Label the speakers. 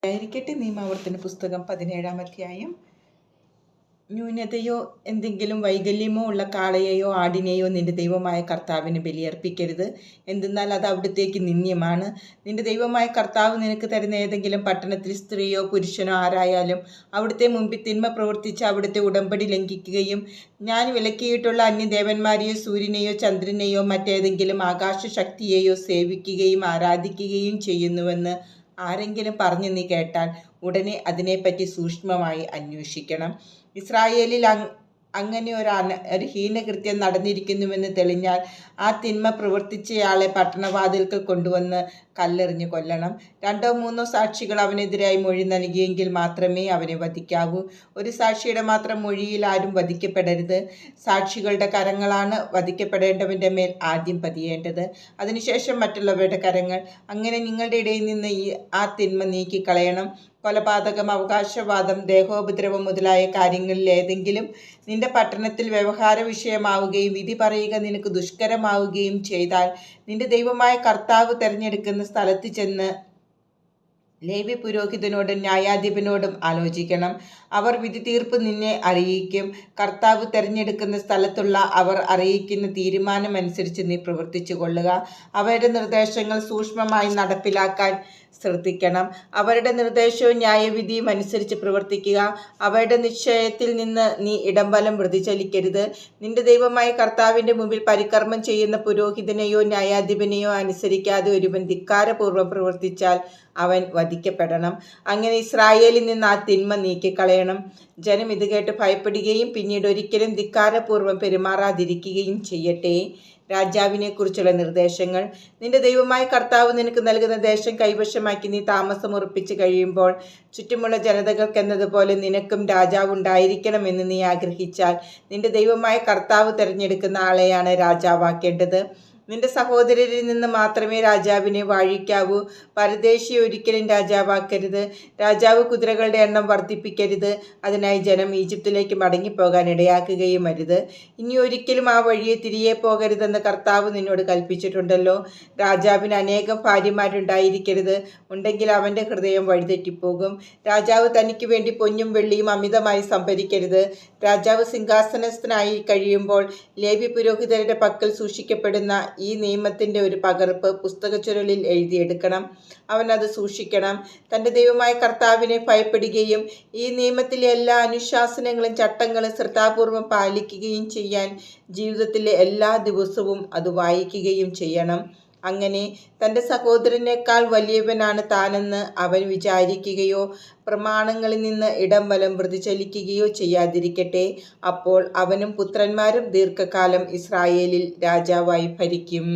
Speaker 1: ആയിരിക്കട്ടെ. നിയമാവർത്തന പുസ്തകം 17-ാം അധ്യായം. ന്യൂനതയോ എന്തെങ്കിലും വൈകല്യമോ ഉള്ള കാളയെയോ ആടിനെയോ നിന്റെ ദൈവമായ കർത്താവിന് ബലിയർപ്പിക്കരുത്. എന്തെന്നാൽ അത് അവിടുത്തേക്ക് നിന്ദ്യമാണ്. നിന്റെ ദൈവമായ കർത്താവ് നിനക്ക് തരുന്ന ഏതെങ്കിലും പട്ടണത്തിൽ സ്ത്രീയോ പുരുഷനോ ആരായാലും അവിടുത്തെ മുമ്പിൽ തിന്മ പ്രവർത്തിച്ച് അവിടുത്തെ ഉടമ്പടി ലംഘിക്കുകയും ഞാൻ വിലക്കിയിട്ടുള്ള അന്യദേവന്മാരെയോ സൂര്യനെയോ ചന്ദ്രനെയോ മറ്റേതെങ്കിലും ആകാശശക്തിയെയോ സേവിക്കുകയും ആരാധിക്കുകയും ചെയ്യുന്നുവെന്ന് ആരെങ്കിലും പറഞ്ഞു നീ കേട്ടാൽ ഉടനെ അതിനെപ്പറ്റി സൂക്ഷ്മമായി അന്വേഷിക്കണം. ഇസ്രായേലിൽ അങ്ങനെ ഒരു ഹീനകൃത്യം നടന്നിരിക്കുന്നുവെന്ന് തെളിഞ്ഞാൽ ആ തിന്മ പ്രവർത്തിച്ചയാളെ പട്ടണവാതിൽക്കൽ കൊണ്ടുവന്ന് കല്ലെറിഞ്ഞ് കൊല്ലണം. 2 or 3 സാക്ഷികൾ അവനെതിരായി മൊഴി നൽകിയെങ്കിൽ മാത്രമേ അവനെ വധിക്കാവൂ. ഒരു സാക്ഷിയുടെ മാത്രം മൊഴിയിൽ ആരും വധിക്കപ്പെടരുത്. സാക്ഷികളുടെ കരങ്ങളാണ് വധിക്കപ്പെടേണ്ടവൻ്റെ മേൽ ആദ്യം പതിയേണ്ടത്, അതിനുശേഷം മറ്റുള്ളവരുടെ കരങ്ങൾ. അങ്ങനെ നിങ്ങളുടെ ഇടയിൽ നിന്ന് ആ തിന്മ നീക്കിക്കളയണം. കൊലപാതകം, അവകാശവാദം, ദേഹോപദ്രവം മുതലായ കാര്യങ്ങളിൽ ഏതെങ്കിലും നിന്റെ പട്ടണത്തിൽ വ്യവഹാര വിഷയമാവുകയും വിധി പറയുക നിനക്ക് ദുഷ്കരമാവുകയും ചെയ്താൽ നിന്റെ ദൈവമായ കർത്താവ് തിരഞ്ഞെടുക്കുന്ന സ്ഥലത്ത് ചെന്ന് ലേവ്യ പുരോഹിതനോടും ന്യായാധിപനോടും ആലോചിക്കണം. അവർ വിധി തീർപ്പ് നിന്നെ അറിയിക്കും. കർത്താവ് തിരഞ്ഞെടുക്കുന്ന സ്ഥലത്തുള്ള അവർ അറിയിക്കുന്ന തീരുമാനമനുസരിച്ച് നീ പ്രവർത്തിച്ചു കൊള്ളുക. അവരുടെ നിർദ്ദേശങ്ങൾ സൂക്ഷ്മമായി നടപ്പിലാക്കാൻ ശ്രദ്ധിക്കണം. അവരുടെ നിർദ്ദേശവും ന്യായവിധിയും അനുസരിച്ച് പ്രവർത്തിക്കുക. അവരുടെ നിശ്ചയത്തിൽ നിന്ന് നീ ഇടംവലം വ്യതിചലിക്കരുത്. നിന്റെ ദൈവമായ കർത്താവിൻ്റെ മുമ്പിൽ പരികർമ്മം ചെയ്യുന്ന പുരോഹിതനെയോ ന്യായാധിപനെയോ അനുസരിക്കാതെ ഒരുവൻ ധിക്കാരപൂർവ്വം പ്രവർത്തിച്ചാൽ അവൻ വധിക്കപ്പെടണം. അങ്ങനെ ഇസ്രായേലിൽ നിന്ന് ആ തിന്മ നീക്കിക്കളയണം. ജനം ഇത് കേട്ട് ഭയപ്പെടുകയും പിന്നീട് ഒരിക്കലും ധിക്കാരപൂർവ്വം പെരുമാറാതിരിക്കുകയും ചെയ്യട്ടെ. രാജാവിനെ കുറിച്ചുള്ള നിർദ്ദേശങ്ങൾ. നിന്റെ ദൈവമായ കർത്താവ് നിനക്ക് നൽകുന്ന ദേശം കൈവശമാക്കി നീ താമസം ഉറപ്പിച്ചു കഴിയുമ്പോൾ ചുറ്റുമുള്ള ജനതകൾക്കെന്നതുപോലെ നിനക്കും രാജാവ് ഉണ്ടായിരിക്കണമെന്ന് നീ ആഗ്രഹിച്ചാൽ നിന്റെ ദൈവമായ കർത്താവ് തിരഞ്ഞെടുക്കുന്ന ആളെയാണ് രാജാവാക്കേണ്ടത്. നിന്റെ സഹോദരരിൽ നിന്ന് മാത്രമേ രാജാവിനെ വാഴിക്കാവൂ. പരദേശിയെ ഒരിക്കലും രാജാവാക്കരുത്. രാജാവ് കുതിരകളുടെ എണ്ണം വർദ്ധിപ്പിക്കരുത്. അതിനായി ജനം ഈജിപ്തിലേക്ക് മടങ്ങിപ്പോകാൻ ഇടയാക്കുകയും അരുത്. ഇനി ഒരിക്കലും ആ വഴിയെ തിരികെ പോകരുതെന്ന് കർത്താവ് നിന്നോട് കൽപ്പിച്ചിട്ടുണ്ടല്ലോ. രാജാവിന് അനേകം ഭാര്യമാരുണ്ടായിരിക്കരുത്. ഉണ്ടെങ്കിൽ അവൻ്റെ ഹൃദയം വഴിതെറ്റിപ്പോകും. രാജാവ് തനിക്ക് വേണ്ടി പൊന്നും വെള്ളിയും അമിതമായി സംഭരിക്കരുത്. രാജാവ് സിംഹാസനസ്ഥനായി കഴിയുമ്പോൾ ലേവ്യ പുരോഹിതരുടെ പക്കൽ സൂക്ഷിക്കപ്പെടുന്ന ഈ നിയമത്തിൻ്റെ ഒരു പകർപ്പ് പുസ്തകച്ചുരുളിൽ എഴുതിയെടുക്കണം. അവൻ അത് സൂക്ഷിക്കണം. തൻ്റെ ദൈവമായ കർത്താവിനെ ഭയപ്പെടുകയും ഈ നിയമത്തിലെ എല്ലാ അനുശാസനങ്ങളും ചട്ടങ്ങളും ശ്രദ്ധാപൂർവം പാലിക്കുകയും ചെയ്യാൻ ജീവിതത്തിലെ എല്ലാ ദിവസവും അത് വായിക്കുകയും ചെയ്യണം. അങ്ങനെ തൻ്റെ സഹോദരനേക്കാൾ വലിയവനാണ് താനെന്ന് അവൻ വിചാരിക്കുകയോ പ്രമാണങ്ങളിൽ നിന്ന് ഇടംവലം വ്യതിചലിക്കുകയോ ചെയ്യാതിരിക്കട്ടെ. അപ്പോൾ അവനും പുത്രന്മാരും ദീർഘകാലം ഇസ്രായേലിൽ രാജാവായി ഭരിക്കും.